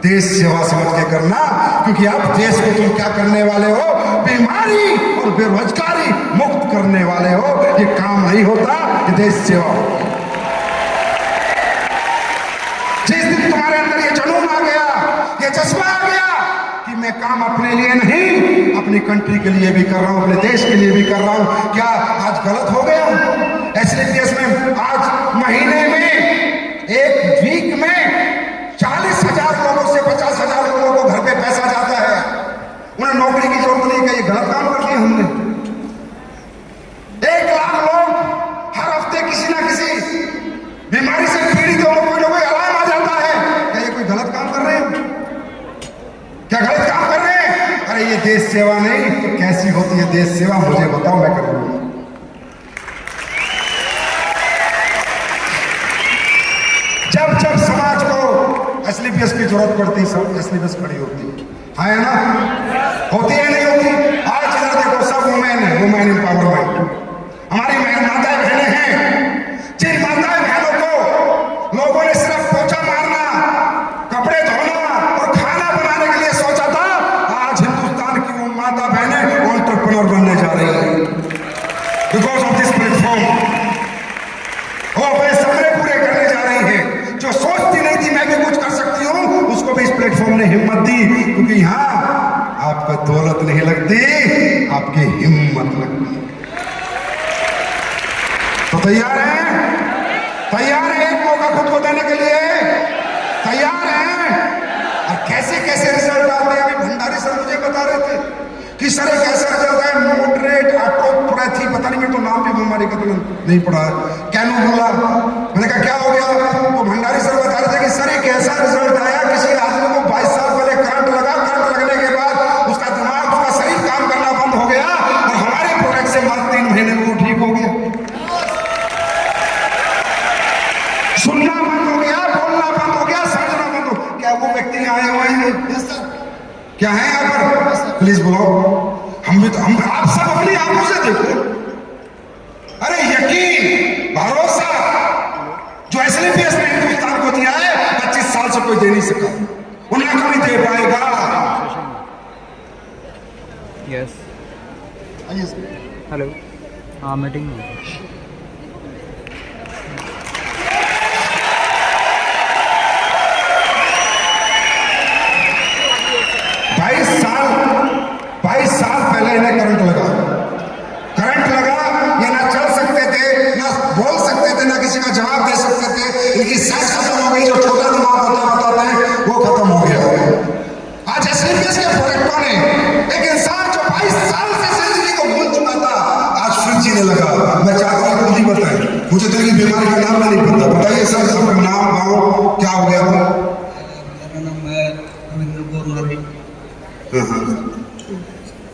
देश सेवा समझ के करना, क्योंकि आप देश को तुम क्या करने वाले हो? बीमारी और बेरोजगारी मुक्त करने वाले हो। ये काम नहीं होता, ये देश सेवा होती। जिस दिन तुम्हारे अंदर ये जुनून आ गया, ये जज्बा आ गया कि मैं काम अपने लिए नहीं, अपनी कंट्री के लिए भी कर रहा हूं, अपने देश के लिए भी कर रहा हूं, क्या आज गलत हो गया? एसलीपीएस में आज महीने में, एक वीक में 40,000 लोगों से 50,000 लोगों को घर पे पैसा जाता है, उन्हें नौकरी की जरूरत नहीं। कि ये गलत काम कर दिया हमने? 1 लाख लोग हर हफ्ते किसी ना किसी बीमारी से पीड़ित हो, कोई ना कोई अलार्म आ जाता है, क्या ये कोई गलत काम कर रहे हैं? ये देश सेवा नहीं तो कैसी होती है देश सेवा, मुझे बताओ, मैं करूंगा। जब जब समाज को एसलीपीएस की जरूरत पड़ती, सब एसलीपीएस खड़ी होती है ना, होती है नहीं होती। आज इधर देखो सब वुमेन है, वुमेन एम्पावरमेंट। हमारी माताएं बहनें हैं, जिन माताएं बहनों को लोगों ने सिर्फ पोछा मारना, कपड़े धोना और खाना बनाने के लिए सोचा था, आज हिंदुस्तान की वो माता बहनें एंटरप्रेन्योर बनने जा रही है बिकॉज ऑफ दिस प्लेटफॉर्म। वो अपने सपने पूरे करने जा रही है। जो सोचती नहीं थी मैं भी कुछ कर सकती हूँ, उसको भी इस प्लेटफॉर्म ने हिम्मत दी, क्योंकि यहाँ आपको दौलत नहीं लगती, आपकी हिम्मत लगती। तो तैयार है? तैयार है एक मौका खुद को देने के लिए? तैयार है? और कैसे कैसे रिजल्ट आते हैं? अभी भंडारी सर मुझे बता रहे थे कि सर एक ऐसा रिजल्ट है, मॉडरेट ऑटोपैथी, पता नहीं, मैं तो नाम भी बीमारी का तो नहीं पढ़ा, कैनुला। मैंने कहा क्या हो गया? तो भंडारी सर बता रहे थे कि सर एक ऐसा रिजल्ट आया, किसी आदमी को 22 साल पहले करंट लगा, करंट लगने के बाद उसका दिमाग, उसका शरीर काम करना बंद हो गया, और हमारे प्रोडक्ट से मात्र 3 महीने में वो ठीक हो गया, सुनना बंद हो गया, बोलना बंद हो गया, समझना बंद हो गया। क्या वो व्यक्ति आए हुए हैं? क्या है यहाँ पर? प्लीज बुलाओ। हम भी तो, हम आप सब अपनी आंखों से देखो। अरे यकीन, भरोसा जो एसलीपीएस ने हिंदुस्तान को दिया है, 25 साल से कोई दे नहीं सका, उन्हें कभी दे पाएगा। यस, हेलो, हाँ मीटिंग में। 22 साल पहले इन्हें करंट लगा, ये ना चल सकते थे, ना बोल सकते थे, ना किसी का जवाब दे सकते थे, इनकी सांस खत्म हो गई, जो छोटा दिमाग बताते हैं वो खत्म हो गया। आज एसलीपीएस के प्रोडक्टों ने एक इंसान जो 22 साल से जिंदगी को भूल चुका था, आज फिर जीने लगा। मैं चाहता हूँ खुद ही बताएं, मुझे तो इनकी बीमारी का नाम नहीं पता, बताइए सर, सबका नाम गाँव क्या हो गया था? मेरा नाम है रविंद्र बोरनारे।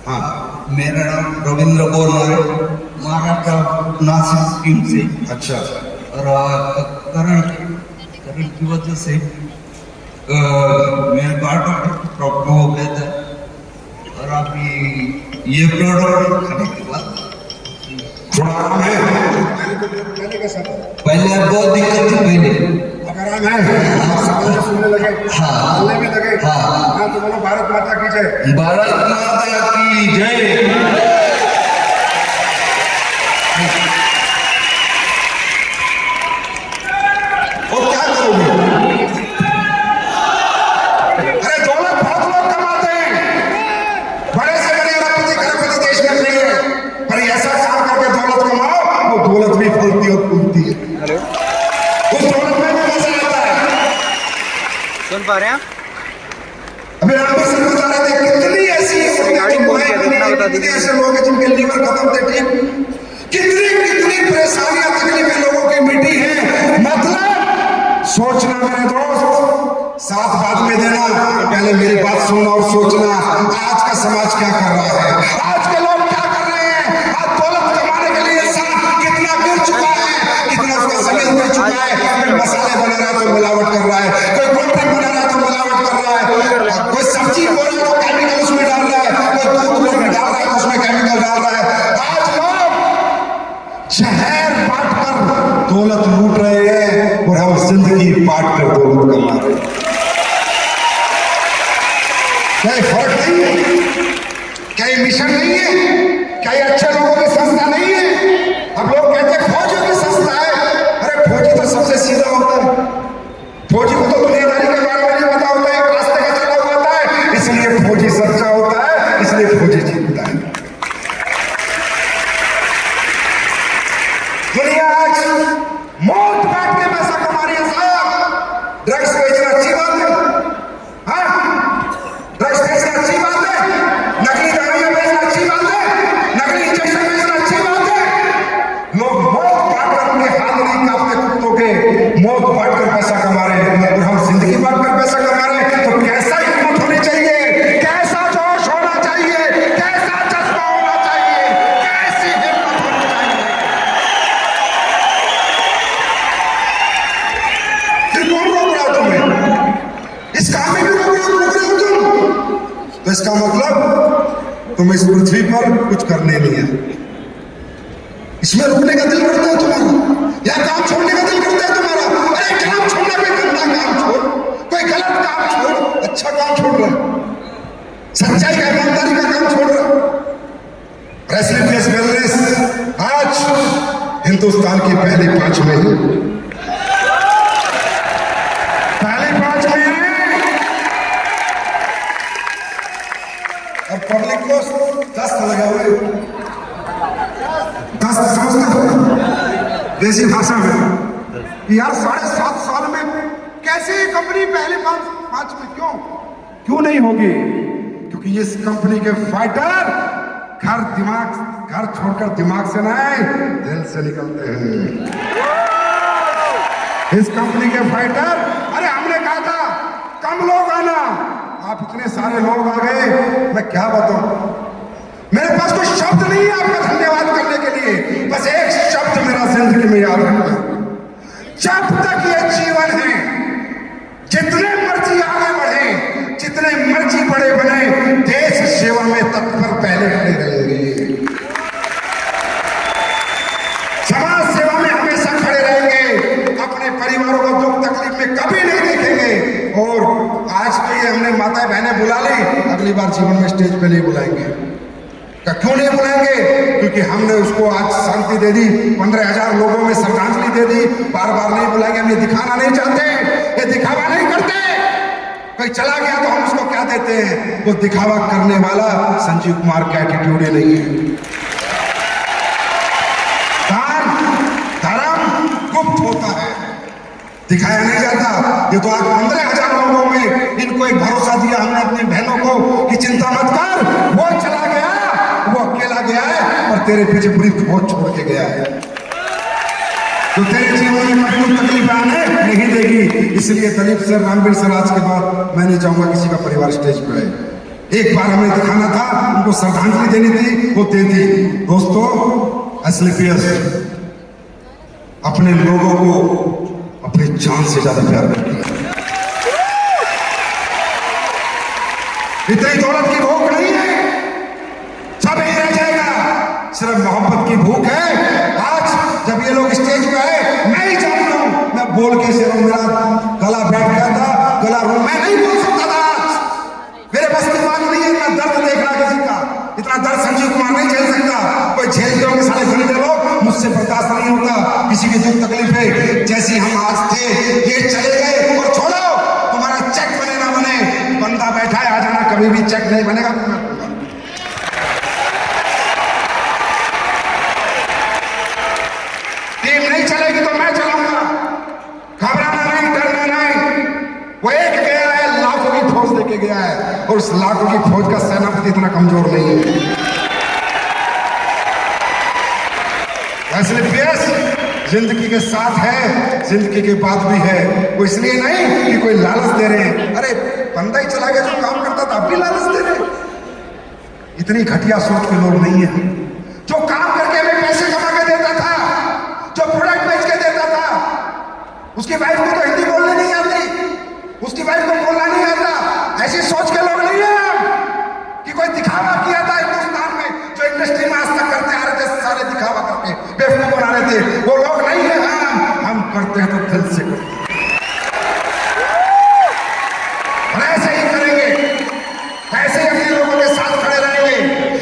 हाँ, मेरा नाम रविंद्र बोरनारे, महाराष्ट्र नासिक स्कीम से। अच्छा। और करंट की वजह से मेरे गार्ड प्रॉब्लम हो गया था, और अभी ये प्रोडक्ट खाने के बाद थोड़ा आराम है। पहले बहुत दिक्कत थी, पहले आराम है, सुनने लगे, हाँ, बोलने में लगे, हाँ, तो बोलो भारत माता की जय। भारत माता की जय। और क्या करोगे? अरे दौलत बहुत लोग कमाते हैं, बड़े से बड़े अरबपति देश में खड़े हैं, पर ऐसा काम करके दौलत कमाओ, वो दौलत भी फलती और फूलती है। उस दौलत में भी मजा आता है। सुन पा रहे हैं आप? अभी रामवीर सर बता रहे थे कितनी ऐसी कितने ऐसे लोग हैं जिनके लीवर खत्म थे, ठीक, कितनी परेशानियां तकलीफें लोगों की मिटी है। मतलब सोचना मेरे दोस्त, साथ बाद में देना, पहले मेरी बात सुनना और सोचना आज का समाज क्या कर रहा है, आज के लोग क्या कर रहे हैं। आज दौलत कमाने के लिए इंसान कितना गिर चुका है, कितना उसका समय गिर चुका है। कोई मसाले बना रहा है तो मिलावट कर रहा है, कोई कोल्ड ड्रिंक बना रहा है तो मिलावट कर रहा है, कोई सब्जी बो रहा है तो केमिकल उसमें डाल रहा है, कोई दूध में डाल रहा है तो उसमें केमिकल डाल रहा है। आज लोग शहर बांट कर दौलत लूट रहे हैं, और हम जिंदगी बांट कर दौलत कमा रहे हैं। क्या फर्क नहीं है? क्या ये मिशन नहीं है? क्या ये अच्छे लोगों की संस्था नहीं है? अब लोग कहते हैं फौजियों की संस्था है। अरे फौजी तो सबसे सीधा होता है, फौजी को तो दुनियादारी के बारे में नहीं पता होता है, एक रास्ते का चला हुआ होता है, इसलिए फौजी सच्चा होता है, इसलिए फौजी जीतता है। दुनिया आज मौत काट के पैसा कमा रही है साहब। ड्रग्स बेचना अच्छी बात है, हाँ, ड्रग्स बेचना अच्छी बात है, नकली दवाइयां बेचना अच्छी बात है, नकली इंजेक्शन बेचना अच्छी बात है। लोग मौत बांट कर, अपने हाथ नहीं कांपते कुत्तों के, मौत बांट कर पैसा कमा रहे हैं, और हम जिंदगी बांट कर पैसा कमा रहे हैं। तो कैसा हिम्मत होनी चाहिए, कैसा जोश होना चाहिए, तो इसका मतलब तुम इस पृथ्वी पर कुछ करने नहीं है। इसमें रुकने का दिल करता है तुम्हारा, या काम छोड़ने का दिल करता है तुम्हारा? अरे काम छोड़ना, कोई गंदा काम छोड़, कोई गलत काम छोड़, अच्छा काम छोड़ रहा है, सच्चाई का, ईमानदारी का काम छोड़ रहा है। रेस्लिपियस वेलनेस आज हिंदुस्तान की पहली 5 में ही, पहली 5 में ही। और पब्लिक को 10 लगे हुए, 10 समझते हो देसी भाषा में कि यार 7.5 साल में कैसे ये कंपनी पहले 5 में क्यों नहीं होगी? क्योंकि इस कंपनी के फाइटर घर छोड़कर दिमाग से नहीं, दिल से निकलते हैं। इस कंपनी के फाइटर, अरे हमने कहा था कम लोग आना, आप इतने सारे लोग आ गए, मैं क्या बताऊं? मेरे पास कोई शब्द नहीं है आपका धन्यवाद करने के लिए। बस एक शब्द मेरा जिंदगी में याद रखना, जब तक ये जीवन है, जितने मर्जी आगे बढ़े, जितने मर्जी बड़े बने, देश सेवा में तत्पर पहले खड़े रहेंगे, समाज सेवा में हमेशा खड़े रहेंगे, अपने परिवारों को दुख तकलीफ में कभी नहीं देखेंगे। और आज तो ये हमने माता बहनें बुला ली, अगली बार जीवन में स्टेज पे नहीं बुलाएंगे। क्यों नहीं बुलाएंगे? क्योंकि हमने उसको आज शांति दे दी, 15,000 लोगों में श्रद्धांजलि दे दी। बार बार नहीं बुलाएंगे, हम ये दिखाना नहीं चाहते, ये दिखावा नहीं करते। कोई चला गया तो हम उसको क्या देते हैं? वो दिखावा करने वाला संजीव कुमार का एटीट्यूड ही नहीं है। दान धर्म गुप्त होता है, दिखाया नहीं जाता। ये तो आज 15,000 लोगों में इनको एक भरोसा दिया हमने अपनी बहनों को कि चिंता मत कर, वो चला गया, वो अकेला गया है और तेरे पीछे पूरी फौज छोड़ के गया है, तो तेरे जीवन में कभी तकलीफ आने नहीं देगी। इसलिए दलीप सर, रामवीर सर, आज के बाद मैं नहीं चाहूंगा किसी का परिवार स्टेज पर आए। एक बार हमें दिखाना था, उनको श्रद्धांजलि देनी थी, वो दे दी। दोस्तों, एसलीपीएस अपने लोगों को अपनी जान से ज्यादा प्यार करती है। इतनी दौलत की भूख नहीं है, सब यही रह जाएगा, सिर्फ मोहब्बत की भूख है। आज जब ये लोग स्टेज पे आए, मैं ही जानता हूं, मैं बोल के सिर्फ मेरा गला बैठ गया था, गला रो, मैं नहीं बोल सकता था। मेरे पास दिमाग नहीं है इतना दर्द देखना किसी का, इतना दर्द संजीव कुमार नहीं झेल सकता। कोई झेलते होंगे सारे खरीदे लोग, मुझसे बर्दाश्त नहीं होता किसी की दुख तकलीफ है। जैसे हम आज थे, ये चले गए, और छोड़ो, तुम्हारा चेक बने ना बने, बंदा बैठा है, आ जाना, कभी भी चेक नहीं बनेगा। टीम नहीं चलेगी तो मैं चलाऊंगा, घबराना नहीं, डरना नहीं। वो एक गया है, लाखों की फौज लेके गया है, और उस लाखों की फौज का सेनापति इतना कमजोर नहीं है। एसलीपीएस जिंदगी के साथ है, जिंदगी के बाद भी है। वो इसलिए नहीं कि कोई लालच दे रहे हैं, अरे बंदा ही चला गया जो काम करता था, अब भी लालच दे रहे। इतनी घटिया सोच के लोग नहीं है। जो काम करके हमें पैसे कमा के देता था, जो प्रोडक्ट बेच के देता था, उसकी वाइफ को तो हिंदी बोलने नहीं आती, उसकी वाइफ को बोलना नहीं आता। ऐसी सोच के लोग नहीं है कि कोई दिखावा किया था हिंदुस्तान में, जो इंडस्ट्री में आज तक करते आ रहे थे, सारे दिखावा करके बेवकूफ बना रहे थे, वो लोग नहीं है। हम करते हैं तो दिल से करते हैं, और ऐसे ही करेंगे, ऐसे ही अपने लोगों के साथ खड़े रहेंगे,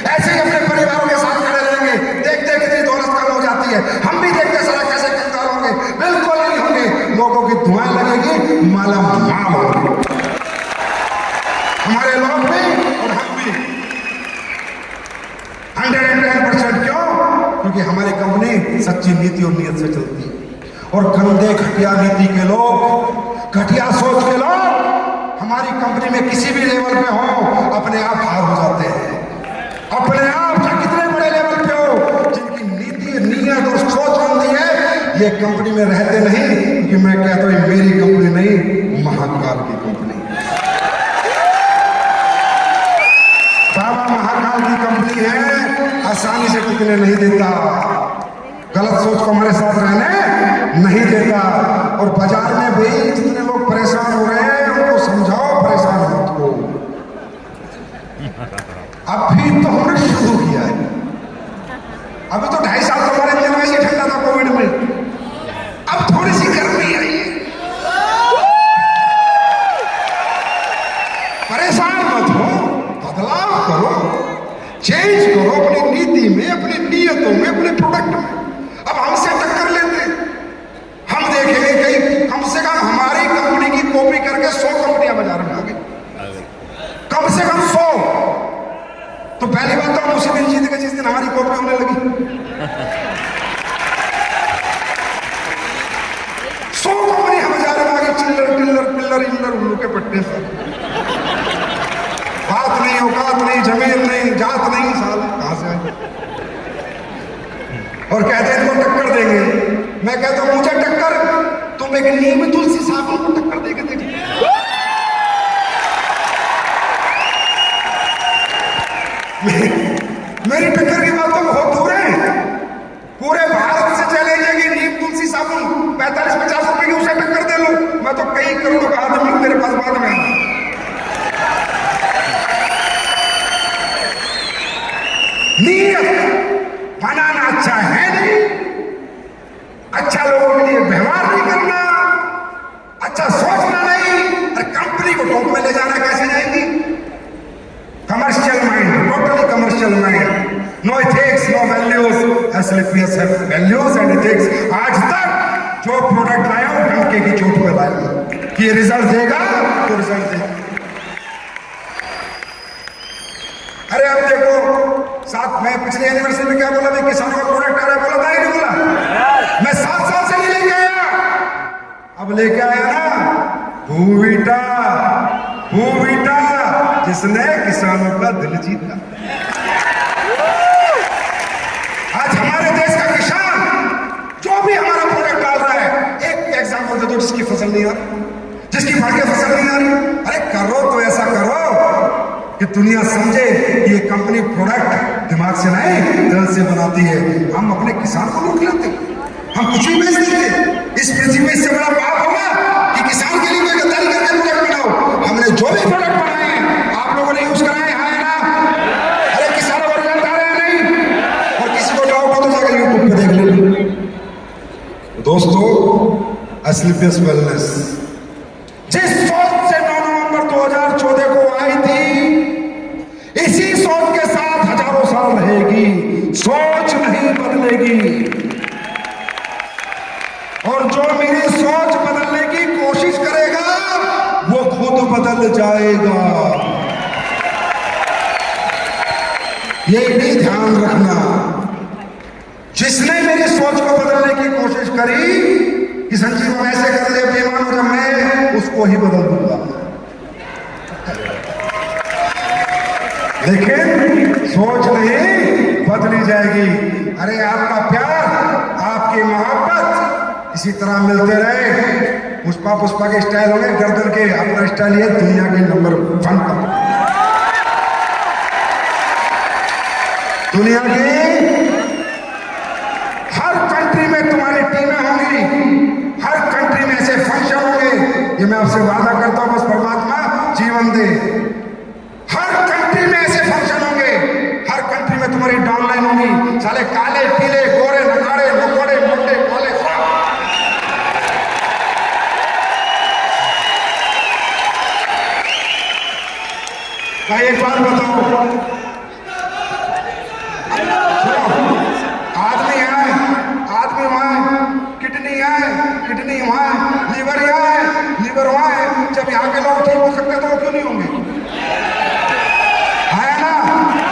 ऐसे ही अपने परिवारों के साथ खड़े रहेंगे। देखते कितनी दौलत कम हो जाती है, हम भी देखते सारा कैसे कंगाल होंगे, बिल्कुल नहीं होंगे। लोगों की दुआएं लगेगी, माला माल होंगे हमारे लोग भी और हम भी। 110%। क्यों? क्योंकि हमारी कंपनी सच्ची नीति और नियत से चलती है, और गंदे घटिया नीति के लोग, घटिया सोच के लोग हमारी कंपनी में किसी भी लेवल पे हो, अपने आप हार हो जाते हैं। अपने आप, चाहे कितने बड़े लेवल पे हो, जिनकी नीति नियत और सोच बनती है, ये कंपनी में रहते नहीं। क्योंकि मैं कहता हूं मेरी कंपनी नहीं, महाकाल की कंपनी, बाबा महाकाल की कंपनी है, आसानी से टिकने नहीं देता, गलत सोच को हमारे साथ रहने नहीं देता। और बाजार में भी जितने लोग परेशान हो रहे हैं, उनको समझाओ परेशान मत हो। अभी तो हमने शुरू किया है। अभी तो 2.5 साल हमारे इंजन में से ठंडा था कोविड में, अब थोड़ी सी गर्मी आई है। परेशान मत हो, बदलाव करो, चेंज करो अपनी नीति में, अपनी नीयतों में, अपने प्रोडक्ट में। अब हमसे टक्कर लेते, हम देखेंगे कहीं कम से कम हमारी कंपनी की कॉपी करके 100 कंपनियां बाजार में आ गई, कम से कम 100। तो पहली बात तो हम उसी दिन जीतेंगे जिस दिन हमारी कॉपी होने लगी। 100 कंपनी हम बाजार में आ गई, चिल्लर टिल्लर पिल्लर इल्लर उल्लू के पट्टे से। बात नहीं, औकात नहीं, जमीन नहीं, जात नहीं, साल कहां से आए? और कहते हैं इनको टक्कर देंगे। मैं कहता हूं मुझे टक्कर, तुम एक नीम तुलसी साबुन को टक्कर देके देखो। मेरी टक्कर की बात तो बहुत दूर है। पूरे भारत से चैलेंज है कि नीम तुलसी साबुन 45-50 रुपए की उसे टक्कर दे लो। मैं तो कई करोड़ों का आदमी मेरे पास बाद में आना। नीयत बनाना अच्छा है नहीं, अच्छा लोगों के लिए व्यवहार नहीं करना, अच्छा सोचना नहीं, और कंपनी को टॉप में ले जाना कैसे जाएंगी? Commercial mind, totally commercial mind, no ethics, no values. SLPS है वैल्यूज एंड एथिक्स। आज तक जो प्रोडक्ट लाया वो डंके की चोट पे लाया कि ये रिजल्ट देगा तो रिजल्ट देगा। अरे अब देखो साथ, मैं पिछले एनिवर्सरी में क्या बोला, मैं किसानों का प्रोडक्ट आ रहा है, बोला था ही नहीं बोला? मैं 7 साल से नहीं लेके आया, अब लेके आया ना। भूवीटा, भूवीटा जिसने किसानों का दिल जीता। आज हमारे देश का किसान जो भी हमारा प्रोडक्ट डाल रहा है, एक एग्जांपल दे दो जिसकी फसल नहीं आ रही, जिसकी बढ़ के फसल नहीं आ रही। अरे करो तो ऐसा करो कि दुनिया समझे कि ये कंपनी प्रोडक्ट दिमाग से नहीं दिल से बनाती है। हम अपने किसान को लूट लेते, हम कुछ भी बेच देते। इस पृथ्वी में इससे बड़ा पाप होगा कि किसान के लिए कोई गद्दारी करके प्रोडक्ट बनाओ। हमने जो भी प्रोडक्ट बनाए हैं आप लोगों ने यूज कराए हैं ना? अरे किसानों को रिजल्ट आ रहे हैं नहीं? और किसी को डाउट हो तो जाकर यूट्यूब पे देख लेना। दोस्तों, एसएलपीएस वेलनेस जिस सोच से 9 नवंबर 2014 को आई थी, इसी सोच के साथ हजारों साल रहेगी। सोच नहीं बदलेगी, और जो मेरी सोच बदलने की कोशिश करेगा वो खुद बदल जाएगा। ये भी ध्यान रखना। जिसने मेरी सोच को बदलने की कोशिश करी कि संजीव ऐसे कर ले बेईमान हो, जब मैं उसको ही बदल दूंगा। लेकिन सोच नहीं बदली जाएगी। अरे आपका प्यार, आपकी मोहब्बत इसी तरह मिलते रहे। पुष्पा पुष्पा के स्टाइल होंगे, गर्दन के अपना स्टाइल ये दुनिया के नंबर 1 का। दुनिया की हर कंट्री में तुम्हारी टीमें होंगी, हर कंट्री में ऐसे फंक्शन होंगे। ये मैं आपसे वादा करता हूं, बस परमात्मा जीवन दे। हर कंट्री में ऐसे फंक्शन होंगे, हर कंट्री में तुम्हारी डाउनलाइन होगी। साले काले पीले गोरे नकारे नुकोड़े मोटे काले सब। मैं एक बात बताऊं, आदमी है, आदमी वहां, किडनी है, किडनी वहां, लीवर यहाँ है, लीवर वहां है। जब यहाँ के लोग ठीक हो सकते तो वो क्यों नहीं होंगे? है ना?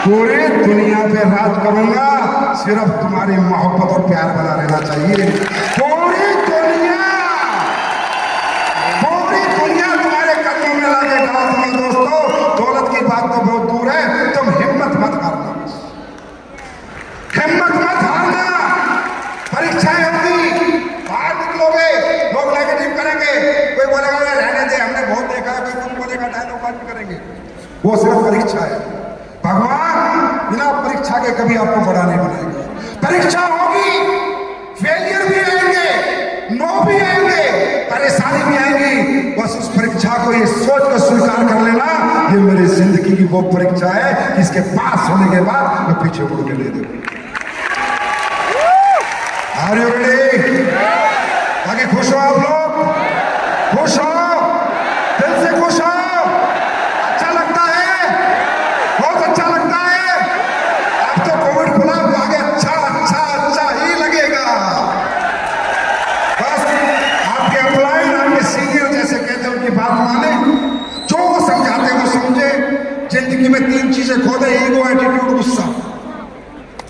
पूरी दुनिया पे राज करूंगा, सिर्फ तुम्हारी मोहब्बत और प्यार बना रहना चाहिए। पूरी दुनिया तुम्हारे कदमों में लाके डाल दूंगा। दोस्तों, दौलत की बात तो बहुत दूर है, तुम हिम्मत मत हारना, हिम्मत मत हारना। परीक्षाएं होगी, बाहर निकलोगे, लोग नेगेटिव करेंगे, कोई बोलेगा रहने दे, हमने बहुत देखा है, कोई कुछ बोलेगा डायलॉग बात करेंगे। वो सिर्फ परीक्षा है। भगवान बिना परीक्षा के कभी आपको बड़ा नहीं बनाएगा। परीक्षा होगी, फेलियर भी आएंगे, नो भी आएंगे, परेशानी भी आएगी, वो बस उस परीक्षा को ये सोच कर स्वीकार कर लेना, ये मेरी जिंदगी की वो परीक्षा है कि इसके पास होने के बाद मैं पीछे मुड़ के ले दूं। Are you ready? ताकि खुश हो आप लोग, खुश हो, दिल से खुश हो। अच्छा लगता है, बहुत अच्छा लगता है। अब तो कोविड खुला, तो आगे अच्छा अच्छा अच्छा ही लगेगा। बस आपके अपलाइन, आपके सीनियर जैसे कहते हैं उनकी बात माने, जो वो समझाते हैं वो समझे। जिंदगी में 3 चीजें खो दे, ईगो, एटीट्यूड, गुस्सा।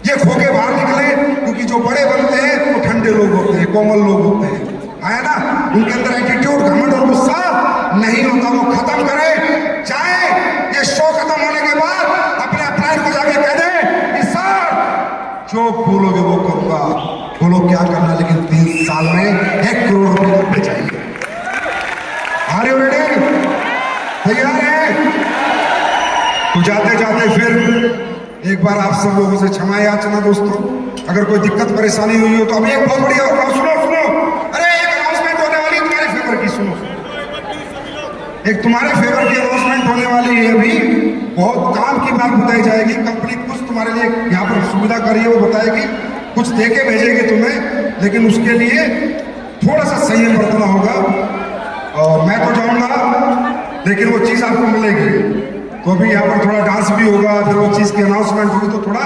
ये खो के बाहर निकले, क्योंकि जो बड़े बनते हैं वो ठंडे लोग होते हैं, कोमल लोग होते हैं, है ना। उनके अंदर एटीट्यूड, घमंड और गुस्सा नहीं होता, वो खत्म करे। चाहे ये शो खत्म होने के बाद अपने अपलाइन को जाके कह दे कि सर जो बोलोगे वो करूंगा, बोलो क्या करना, लेकिन 3 साल में 1 करोड़ रुपए रुपए चाहिए। Are you ready? तैयार है? तो जाते जाते फिर एक बार आप सब लोगों से क्षमा याचना दोस्तों, अगर कोई दिक्कत परेशानी हुई हो तो। अब एक बहुत बड़ी और सुनो सुनो, अरे एक अनाउंसमेंट होने वाली तुम्हारे फेवर की, सुनो एक तुम्हारे फेवर की अनाउंसमेंट होने वाली है। अभी बहुत काम की बात बताई जाएगी। कंपनी कुछ तुम्हारे लिए यहाँ पर सुविधा करी है, वो बताएगी, कुछ दे के भेजेगी तुम्हें, लेकिन उसके लिए थोड़ा सा संयम बरतना होगा। और मैं तो जाऊंगा, लेकिन वो चीज़ आपको मिलेगी। तो अभी यहाँ पर थोड़ा डांस भी होगा, फिर वो चीज़ की अनाउंसमेंट होगी, तो थोड़ा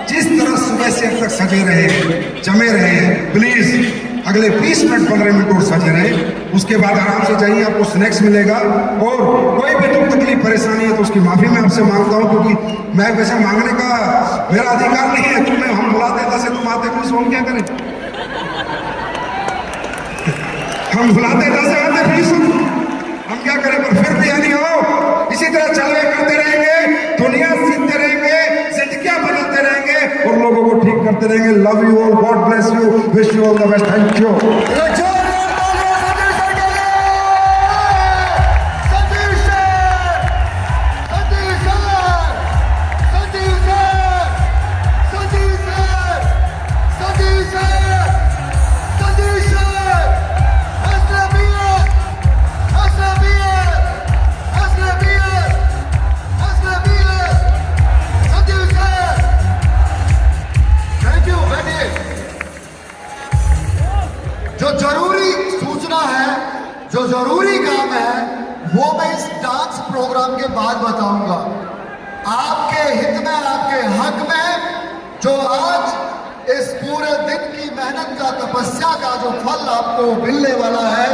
जिस तरह सुबह से अब तक सजे रहे, जमे रहे, प्लीज अगले 20 मिनट 15 मिनट और सजे रहे। उसके बाद आराम से जाइए, आपको स्नैक्स मिलेगा। और कोई भी दुख तकलीफ परेशानी है तो उसकी माफी मैं आपसे मांगता हूँ, क्योंकि मैं वैसे मांगने का मेरा अधिकार नहीं है। तुम्हें हम बुलाते थे, तुम आते नहीं, सो हम क्या करें? हम बुलाते थे, आते प्लीज, हम क्या करें? पर फिर भी यानी हो, इसी तरह चलवे करते रहेंगे, दुनिया सीखते रहेंगे, जिंदगियां बदलते रहेंगे और लोगों को ठीक करते रहेंगे। Love you all, God bless you, wish you all the best, thank you. जो जरूरी सूचना है, जो जरूरी काम है, वो मैं इस डांस प्रोग्राम के बाद बताऊंगा। आपके हित में, आपके हक में, जो आज इस पूरे दिन की मेहनत का, तपस्या का जो फल आपको मिलने वाला है,